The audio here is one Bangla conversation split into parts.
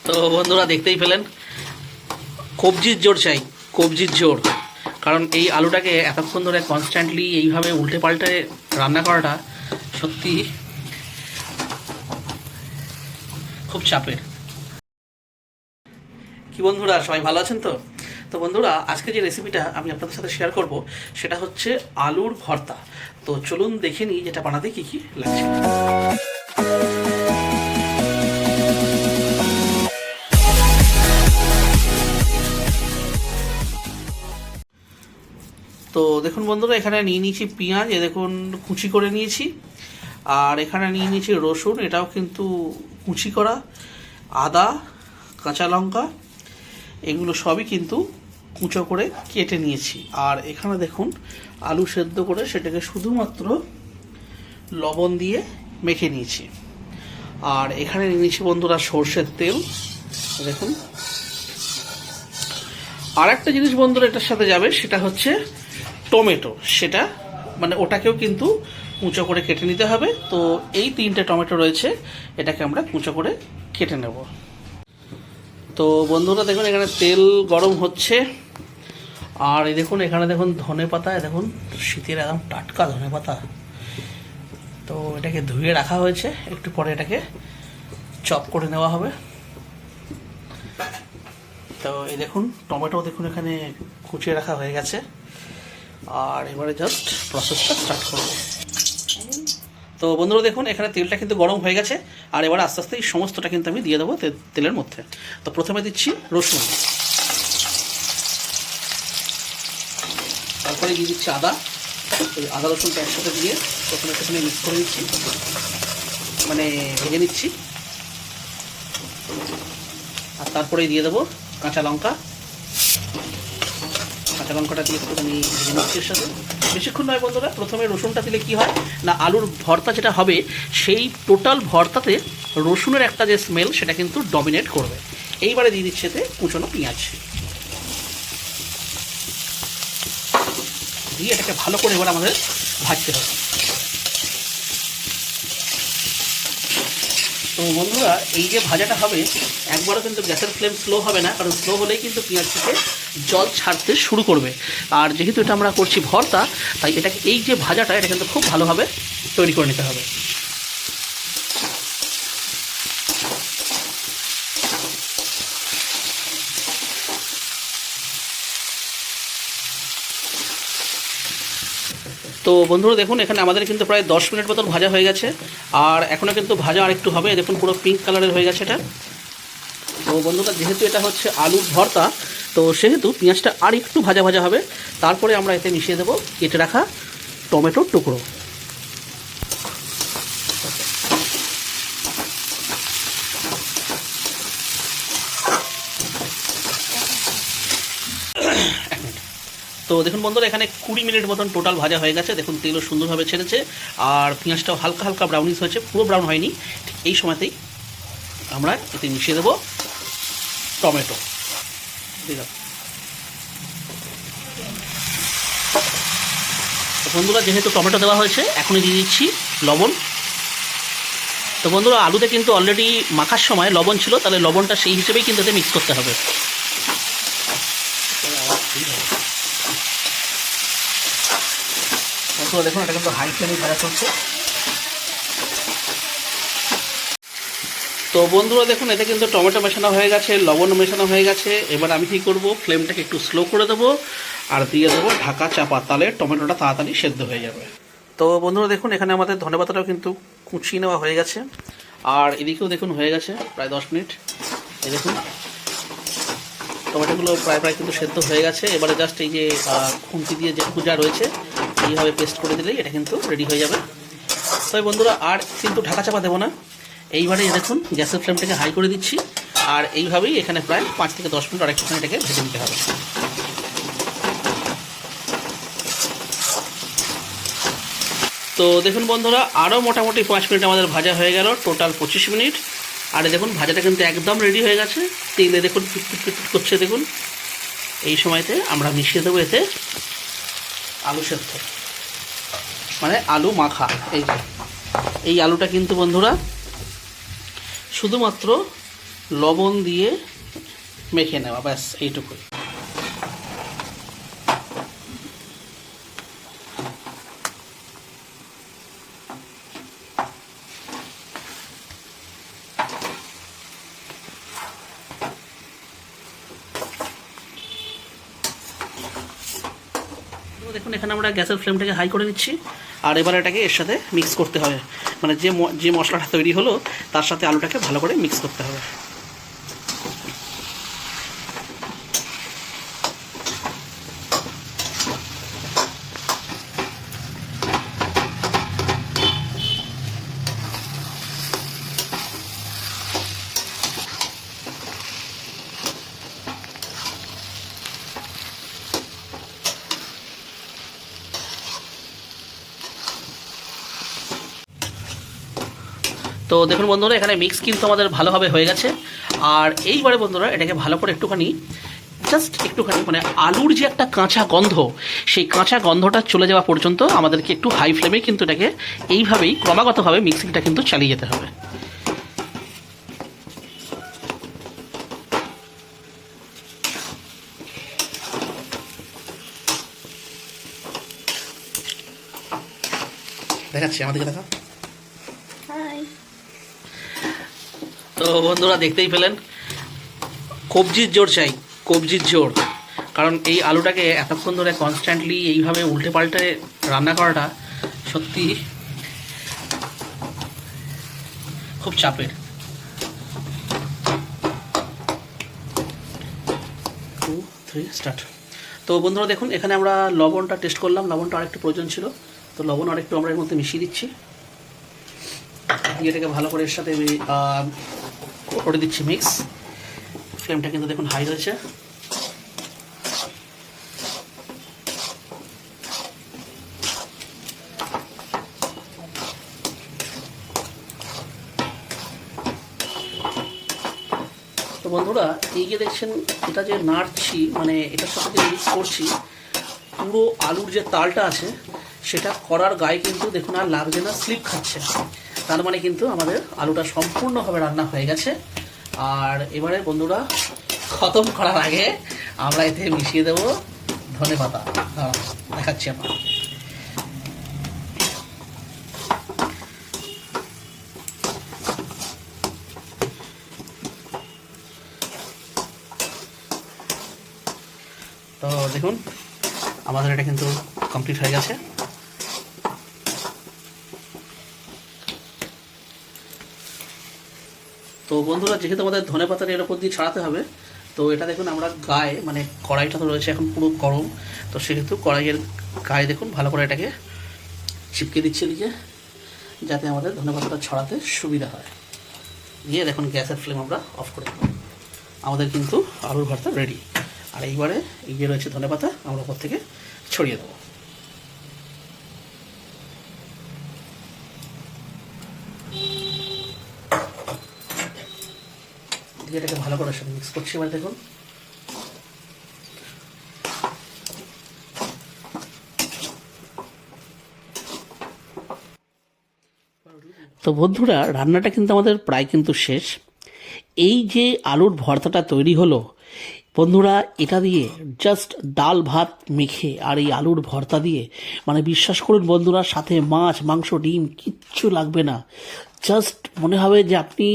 তো বন্ধুরা দেখতেই পেলেন, কবজির জোর চাই, কবজির জোর। কারণ এই আলুটাকে এতক্ষণ ধরে কনস্ট্যান্টলি এইভাবে উল্টে পাল্টে রান্না করাটা সত্যি খুব চাপের। কি বন্ধুরা, সবাই ভালো আছেন তো? তো বন্ধুরা, আজকে যে রেসিপিটা আমি আপনাদের সাথে শেয়ার করব সেটা হচ্ছে আলুর ভর্তা। তো চলুন দেখে নিই যেটা বানাতে কী কী লাগছে। তো দেখুন বন্ধুরা, এখানে নিয়ে নিয়েছি পেঁয়াজ, দেখুন কুচি করে নিয়েছি। আর এখানে নিয়ে নিয়েছি রসুন, এটাও কিন্তু কুচি করা। আদা, কাঁচা লঙ্কা, এগুলো সবই কিন্তু কুচো করে কেটে নিয়েছি। আর এখানে দেখুন আলু সেদ্ধ করে সেটাকে শুধুমাত্র লবণ দিয়ে মেখে নিয়েছি। আর এখানে নিয়ে নিয়েছি বন্ধুরা সর্ষের তেল, দেখুন। আর একটা জিনিস বন্ধুরা এটার সাথে যাবে, সেটা হচ্ছে টমেটো। সেটা মানে ওটাকেও কিন্তু কুচো করে কেটে নিতে হবে। তো এই 3টে টমেটো রয়েছে, এটাকে আমরা কুচো করে কেটে নেব। তো বন্ধুরা দেখুন, এখানে তেল গরম হচ্ছে। আর এই দেখুন, এখানে দেখুন ধনে পাতা, দেখুন শীতের একদম টাটকা ধনে পাতা। তো এটাকে ধুয়ে রাখা হয়েছে, একটু পরে এটাকে চপ করে নেওয়া হবে। তো এই দেখুন টমেটো দেখুন এখানে কুচিয়ে রাখা হয়ে গেছে। আর এবারে জাস্ট প্রসেসটা স্টার্ট করব। তো বন্ধুরা দেখুন, এখানে তেলটা কিন্তু গরম হয়ে গেছে। আর এবার আস্তে আস্তে এই সমস্তটা কিন্তু আমি দিয়ে দেবো তেলের মধ্যে। তো প্রথমে দিচ্ছি রসুন, তারপরে দিয়ে দিচ্ছি আদা। ওই আদা রসুনটা একসাথে দিয়ে প্রথমে একটুখানি মিক্স করে নিচ্ছি, মানে ভেজে নিচ্ছি। আর তারপরে দিয়ে দেবো কাঁচা লঙ্কা। কাঁচা লঙ্কাটা দিয়ে একটুখানি ভেজে নিচ্ছি এর সাথে। বেশিক্ষণ নয় বন্ধুরা, প্রথমে রসুনটা দিলে কি হয় না, আলুর ভর্তা যেটা হবে সেই টোটাল ভর্তাতে রসুনের একটা যে স্মেল সেটা কিন্তু ডমিনেট করবে। এইবারে দিয়ে দিচ্ছে এতে কুচনো পেঁয়াজ দিয়ে এটাকে ভালো করে এবার আমাদের ভাজতে হবে। তো বন্ধুরা, এই যে ভাজাটা হবে একবারও কিন্তু গ্যাসের ফ্লেম স্লো হবে না, কারণ স্লো হলেই কিন্তু পেঁয়াজ থেকে জল ছাড়তে শুরু করবে। আর যেহেতু এটা আমরা করছি ভর্তা, তাই এটাকে এই যে ভাজাটা এটা কিন্তু খুব ভালোভাবে তৈরি করে নিতে হবে। তো বন্ধুরা দেখুন, এখানে আমাদের কিন্তু প্রায় 10 মিনিট মতন ভাজা হয়ে গেছে। আর এখনও কিন্তু ভাজা আর একটু হবে, দেখুন পুরো পিঙ্ক কালারের হয়ে গেছে এটা। তো বন্ধুরা, যেহেতু এটা হচ্ছে আলুর ভর্তা, তো সেহেতু পেঁয়াজটা আর একটু ভাজা ভাজা হবে। তারপরে আমরা এতে মিশিয়ে দেবো কেটে রাখা টমেটোর টুকরো। তো দেখুন বন্ধুরা, এখানে 20 মিনিট মতন টোটাল ভাজা হয়ে গেছে। দেখুন তেলও সুন্দরভাবে ছেড়েছে, আর পেঁয়াজটাও হালকা হালকা ব্রাউনিশ হয়েছে, পুরো ব্রাউন হয়নি। ঠিক এই সময়তেই আমরা এতে মিশিয়ে দেবো টমেটো। বন্ধুরা, যেহেতু টমেটো দেওয়া হয়েছে, এখনই দিয়ে দিচ্ছি লবণ। তো বন্ধুরা, আলুতে কিন্তু অলরেডি মাখার সময় লবণ ছিল, তাহলে লবণটা সেই হিসেবেই কিন্তু এতে মিক্স করতে হবে। দেখুন, এটা কিন্তু হাই ফ্লেমে ভাজা চলছে। তো বন্ধুরা দেখুন, এতে কিন্তু টমেটো মেশানো হয়ে গেছে, লবণও মেশানো হয়ে গেছে। এবার আমি কী করব, ফ্লেমটাকে একটু স্লো করে দেবো আর দিয়ে দেবো ঢাকা চাপা, তাহলে টমেটোটা তাড়াতাড়ি সেদ্ধ হয়ে যাবে। তো বন্ধুরা দেখুন, এখানে আমাদের ধনেপাতাটাও কিন্তু কুচিয়ে নেওয়া হয়ে গেছে। আর এদিকেও দেখুন হয়ে গেছে প্রায় 10 মিনিট। এই দেখুন টমেটোগুলো প্রায় কিন্তু সেদ্ধ হয়ে গেছে। এবারে জাস্ট এই যে খুন্তি দিয়ে যেটুকু যা রয়েছে এইভাবে পেস্ট করে দিলেই এটা কিন্তু রেডি হয়ে যাবে। তবে বন্ধুরা, আর কিন্তু ঢাকা চাপা দেবো না। এইবারে দেখুন গ্যাসের ফ্লেমটাকে হাই করে দিচ্ছি। আর এইভাবেই এখানে প্রায় 5 থেকে 10 মিনিট আর একটুখানি এটাকে ভেজে নিতে হবে। তো দেখুন বন্ধুরা, আরও মোটামুটি 5 মিনিট আমাদের ভাজা হয়ে গেল, টোটাল 25 মিনিট। আর দেখুন ভাজাটা কিন্তু একদম রেডি হয়ে গেছে। তেলে দেখুন পিট করছে। দেখুন এই সময়তে আমরা মিশিয়ে দেবো এতে আলু সেদ্ধ, মানে আলু মাখা। এই আলুটা কিন্তু বন্ধুরা শুধুমাত্র লবণ দিয়ে মেখে নেওয়া, ব্যাস এইটুকুই। দেখুন এখানে আমরা গ্যাসের ফ্লেমটাকে হাই করে নিচ্ছি, আর এবার এটাকে এর সাথে মিক্স করতে হবে, মানে যে মশলাটা তৈরি হলো তার সাথে আলুটাকে ভালো করে মিক্স করতে হবে। তো দেখুন বন্ধুরা, এখানে মিক্স কিন্তু আমাদের ভালোভাবে হয়ে গেছে। আর এইবারে বন্ধুরা এটাকে ভালো করে একটুখানি মানে আলুর যে একটা কাঁচা গন্ধ, সেই কাঁচা গন্ধটা চলে যাওয়া পর্যন্ত আমাদেরকে একটু হাই ফ্লেমে কিন্তু এটাকে এইভাবেই ক্রমাগতভাবে মিক্সিংটা কিন্তু চালিয়ে যেতে হবে। দেখাচ্ছি, আমাদেরকে দেখা। তো বন্ধুরা দেখতেই পেলেন, কবজির জোর চাই, কবজির জোর। কারণ এই আলুটাকে এতক্ষণ ধরে কনস্ট্যান্টলি এইভাবে উল্টে পাল্টে রান্না করাটা সত্যি খুব চাপের। 2, 3 স্টার্ট। তো বন্ধুরা দেখুন, এখানে আমরা লবণটা টেস্ট করলাম, লবণটা আরেকটু প্রয়োজন ছিল, তো লবণ আরেকটু আমরা এর মধ্যে মিশিয়ে দিচ্ছি, দিয়ে এটাকে ভালো করে এর সাথে করে দিচ্ছি মিক্স। ফ্লেমটা কিন্তু দেখুন হাই রয়েছে। তো বন্ধুরা এই যে দেখছেন, এটা যে নাড়ছি, মানে এটার সাথে যে মিক্স করছি, পুরো আলুর যে তালটা আছে সেটা করার গায়ে কিন্তু দেখুন আর লাগছে না, স্লিপ খাচ্ছে। তার মানে কিন্তু আমাদের আলুটা সম্পূর্ণভাবে রান্না হয়ে গেছে। আর এবারে বন্ধুরা খতম করার আগে আমরা এতে মিশিয়ে দেবো ধনেপাতা। দেখাচ্ছি আপনার। তো দেখুন আমাদের এটা কিন্তু কমপ্লিট হয়ে গেছে। তো বন্ধুরা যেহেতু আমাদের ধনেপাতাটা এর উপর দিয়ে ছড়াতে হবে, তো এটা দেখুন আমরা গায়ে, মানে কড়াইটা তো রয়েছে এখন পুরো গরম, তো সেহেতু কড়াইয়ের গায়ে দেখুন ভালো করে এটাকে চিপকে দিচ্ছে দিকে, যাতে আমাদের ধনেপাতাটা ছড়াতে সুবিধা হয়। দিয়ে দেখুন গ্যাসের ফ্লেম আমরা অফ করে দেবো। আমাদের কিন্তু আলুর ভর্তা রেডি। আর এইবারে এই যে রয়েছে ধনেপাতা আমরা উপর থেকে ছড়িয়ে দেবো। এটাকে ভালো করে সাথে মিক্স করছি। এবার দেখুন তো বন্ধুরা রান্নাটা কিন্তু আমাদের প্রায় কিন্তু শেষ। এই যে আলুর ভর্তাটা তৈরি হলো বন্ধুরা, এটা দিয়ে জাস্ট ডাল ভাত মেখে আর এই আলুর ভর্তা দিয়ে, মানে বিশ্বাস করুন বন্ধুরা, সাথে মাছ মাংস ডিম কিচ্ছু লাগবে না, জাস্ট মনে হবে যে আপনি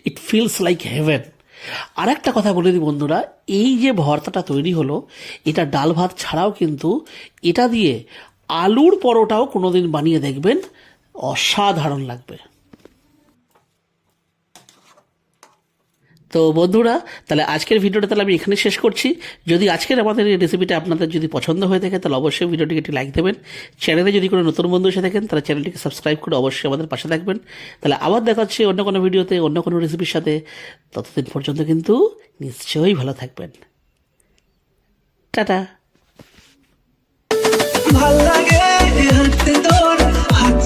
ইট ফিলস লাইক হেভেন। আর একটা কথা বলে দিই বন্ধুরা, এই যে ভর্তাটা তৈরি হলো এটা ডাল ভাত ছাড়াও কিন্তু এটা দিয়ে আলুর পরোটাও কোনোদিন বানিয়ে দেখবেন, অসাধারণ লাগবে। তো বন্ধুরা তাহলে আজকের ভিডিওটা তাহলে আমি এখানে শেষ করছি। যদি আজকের আমাদের এই রেসিপিটা আপনাদের যদি পছন্দ হয়ে থাকে তাহলে অবশ্যই ভিডিওটিকে একটি লাইক দেবেন। চ্যানেলে যদি কোনো নতুন বন্ধু এসে থাকেন তাহলে চ্যানেলটিকে সাবস্ক্রাইব করে অবশ্যই আমাদের পাশে থাকবেন। তাহলে আবার দেখা হচ্ছে অন্য কোনো ভিডিওতে অন্য কোনো রেসিপির সাথে। ততদিন পর্যন্ত কিন্তু নিশ্চয়ই ভালো থাকবেন। টাটা। ভাল লাগে হাতে তোর হাত